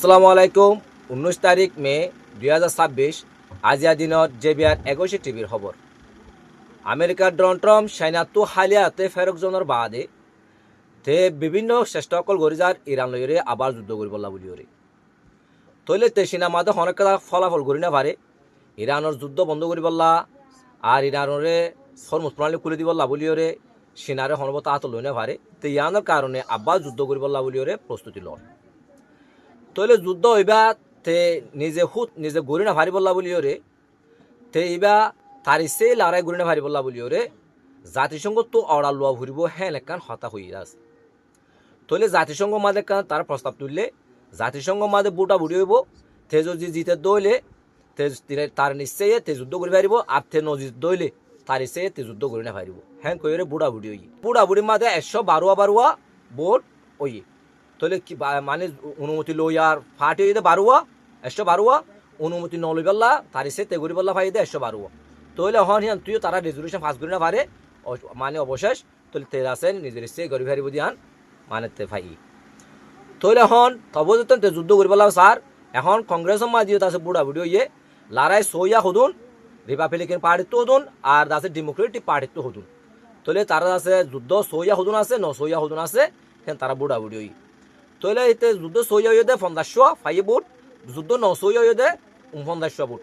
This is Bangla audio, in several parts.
আসসালামু আলাইকুম। 19 তারিখ মে 2026 আজিয়া দিনত জেবিআর 21 টিভির খবর। আমেরিকার ডোনাল্ড ট্রাম্প সাইনাতো হালিয়াতে ফেরকজনের বাদে তে বিভিন্ন চেষ্টা অকল করি যার ইরান লইরে আবার যুদ্ধ করি বললা বলি ওরে তৈলে তে সিনা মাদে অনেক ফলাফল করি না পারে ইরানের যুদ্ধ বন্ধ করি বললা আর ইরানরে হরমুজ প্রণালী খুলে দি বললা বলি ওরে সিনারে হনবত আত লই না পারে তো ইয়ানোর কারণে আবার যুদ্ধ করি বললা বলি ওরে প্রস্তুতি লন তৈলে যুদ্ধ হইবা তে নিজে গড়ি না ভারি বললা বলি ওরে তে ইবা তারিসে লড়াই গড়ি না ভারি বললা বলি ওরে জাতিসংঘ তো অড়া লোয়া ঘুরিব হ্যাঁ লেখান হতা হয়ে আছে তৈলে জাতিসংঘ মাদে কান তার প্রস্তাব তুললে জাতিসংঘ মাদে বুটা বুড়ি হইব তে যদি জিতে দইলে তে তার নিশ্চয় তে যুদ্ধ করি পারিব আর তে নজিত দইলে তার ইসে তে যুদ্ধ করি না পারিব হ্যাঁ কইরে বুড়া বুড়ি হই বুড়া বুড়ির মাদে 112 ভোট ওই তৈলে কি মানে অনুমতি লই আর ফাটি হইতে 112 অনুমতি নলই বললা তার ইসে তে করি বললা ফাইদে 112 তৈলে হন হিয়ান তুইও তারা রেজুলেশন পাস করি না পারে মানে অবশেষ তৈলে তে আছে নিজের ইসে করি পারিব দিয়ান মানে তে ফাই তৈলে হন তবজতন তে যুদ্ধ করি বললা স্যার এখন কংগ্রেস মাঝিও আছে বুড়া বুড়ি হইয়ে লড়াই সইয়া হদুন রিপাবলিকান পার্টি তো হদুন আর আছে ডেমোক্রেটিক পার্টি তো হদুন তৈলে তারা আছে যুদ্ধ সইয়া হদুন আছে ন সইয়া হদুন আছে তারা বুড়া বুড়ি হই তৈলে এতে যুদ্ধ সইয়া হইয়ে দে 1500 ফাইয়ে বুট যুদ্ধ ন সইয়া হইয়ে দে 1500 বুট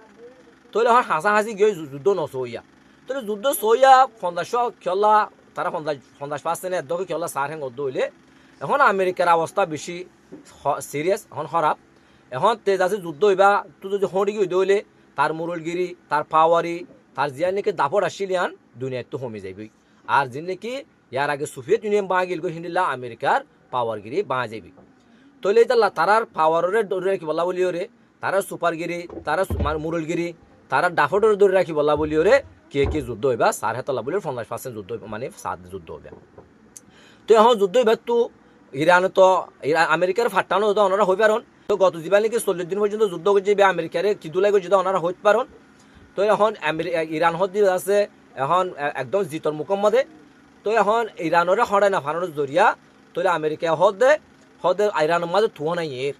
তৈলে হন হাসাহাসি গিয়ে যুদ্ধ ন সইয়া তৈলে যুদ্ধ সইয়া 1500 খেলা তারা 50% এর খেলা সার হ্যাং অদ্দ হইলে এখন আমেরিকার অবস্থা বেশি সিরিয়াস এখন খারাপ এখন তেজ আছে যুদ্ধ হইবা তুই যদি হড়ি গিয়ে দইলে তার মুরলগিরি তার পাওয়ারি তার জিয়া নাকি দাপট আসিলিয়ান দুনিয়ায় তো কমে যাইবি আর যে নাকি ইয়ার আগে সোভিয়েত ইউনিয়ন বাঁ গিল গো হিন্দিলা আমেরিকার পাওয়ারগিরি বাঁ যাইবি তৈলে তারার পাওয়ারের দৌড়ে রাখি বলা বলি ওরে তারা সুপারগিরি তারা মুরলগিরি তারা ডাফটের দৌড়ে রাখি বলা বলি ওরে কে যুদ্ধ হইবা সার হেতলা বলি 50% যুদ্ধ মানে সাত যুদ্ধ হবে তো এখন যুদ্ধ হইবা তো ইরান তো আমেরিকার ফাটানো হতো ওনারা হই পারন তো গত জীবা নাকি 40 দিন পর্যন্ত যুদ্ধ করছে আমেরিকারে কিদুলাই করছে ওনারা হইতে পারন তো এখন ইরান হদ আছে এখন একদম জিতর মুকম্মদে তো এখন ইরানরে হড়াই না ফানোর জরিয়া তাহলে আমেরিকা হদে ইরানের মাঝে থুয়া নাই এর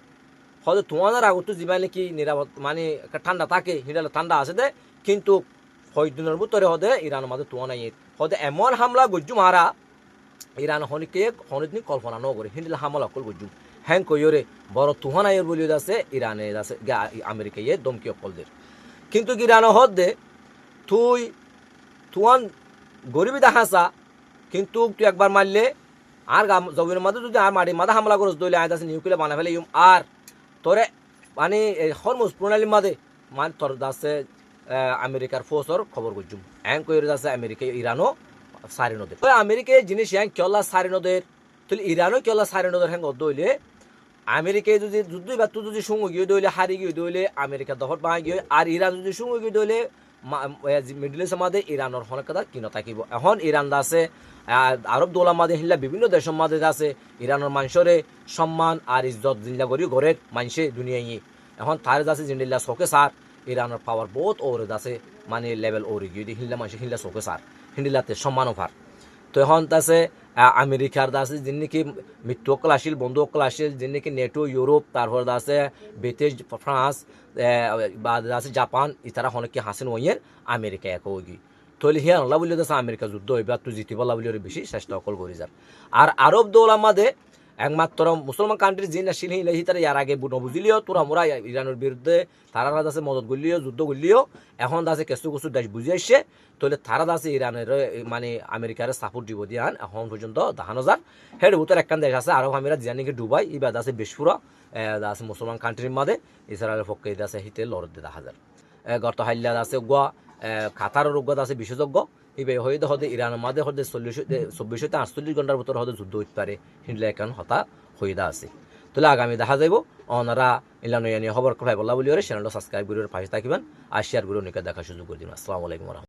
হদে থুয়ানোর আগত জীবা নাকি নিরাপদ মানে ঠান্ডা থাকে হিডালে ঠান্ডা আছে দে কিন্তু 6 দিনের ভিতরে হদে ইরানের মাঝে থুয়া নাই এর হদে এমন হামলা গজ্জু মারা ইরান হনিকে হনিতনি কল্পনা নগরে হিন্দিলা হামলা কল গজ্জু হ্যাং কইরে বড় তুহান আয়ের বলি আছে ইরানে আছে আমেরিকা ইয়ে দমকি অকলদের কিন্তু ইরান হদ দে তুয়ান গরিবী দেখাসা কিন্তু তুই একবার মারলে আর জমির মাঝে যদি আর মাটির মাথা হামলা করস দইলে আয় আছে নিউক্লিয়ার বানা ফেলে আর তোরে মানে হরমুজ প্রণালীর মাঝে মানে তোর আছে আমেরিকার ফোর্সর খবর গজ্জুম হ্যাং কইরে আছে আমেরিকা ইরানও সারি নদের আমেরিকায় জিনিস হ্যাং কেলা সারি নদের তুই ইরানও কেলা সারি নদের হ্যাং দইলে আমেরিকায় যদি যুদ্ধ বা তুই যদি সঙ্গে গিয়ে দইলে হারি গিয়ে দইলে আমেরিকা দখল পাই গিয়ে আর ইরান যদি সঙ্গে গিয়ে দইলে মিডল ইস্টের মাঝে ইরানের হনের কথা কিনা থাকিব এখন ইরান আছে আরব দৌলার মাঝে হিল্লা বিভিন্ন দেশের মাঝে আছে ইরানের মানুষরে সম্মান আর ইজ্জত জিল্লা করি ঘরের মানুষে দুনিয়ায় এখন তার আছে জিন্দিল্লা চোখে সার ইরানের পাওয়ার বহুত ওরে আছে মানে লেভেল ওরে গিয়ে হিল্লা মানুষ হিল্লা চোখে সার হিন্দিলাতে সম্মান অফার তো এখন আছে আমেরিকার আছে যিনি নাকি মৃত্যু অকল আসিল বন্ধু অকল আসিল যিনি নাকি নেটো ইউরোপ তারপর আছে ব্রিটিশ ফ্রান্স বা আছে জাপান ইতারা অনেকে হাসেন ওইয়ের আমেরিকা এক ওগি তৈলে হিয়া আল্লাহ বলি আছে আমেরিকা যুদ্ধ হইবা তুই জিতিব বলা বলি বেশি চেষ্টা অকল করি যার আর আরব দৌলার মাঝে একমাত্র মুসলমান কান্ট্রি যে নাসিল হিলে তারা ইয়ার আগে নবুঝিলিও তোরা মোরা ইরানের বিরুদ্ধে তারা আছে মদত করলিও যুদ্ধ করলিও এখন আছে কিছু কিছু দেশ বুঝে আসছে তাহলে তারা আছে ইরানের মানে আমেরিকার সাপোর্ট দিব দিয়ান এখন পর্যন্ত 10,000 হেড উত্তর একখান দেশ আছে আরব আমিরাত জানি কি ডুবাই ইবাদ আছে বেশপুরা আছে মুসলমান কান্ট্রির মাঝে ইসরায়েলের পক্ষে আছে হিতে লড়ত 10,000 গত হাইল্লা আছে গোয়া কাতারের অজ্ঞতা আছে বিশেষজ্ঞ ইবে হয়তো হতে ইরানের মাঝে হতে 24-48 ঘন্টার ভিতরে হতে যুদ্ধ হইতে পারে হিন্দিলা এখন হতা হইদা আছে তাহলে আগামী দেখা যাইব ওনারা ইলানো খবর কথা বলা বলি চ্যানেলটা সাবস্ক্রাইব করে পাশে থাকিবেন আর শেয়ার করে অনেকে দেখার সুযোগ করে দিন। আসসালামু আলাইকুম।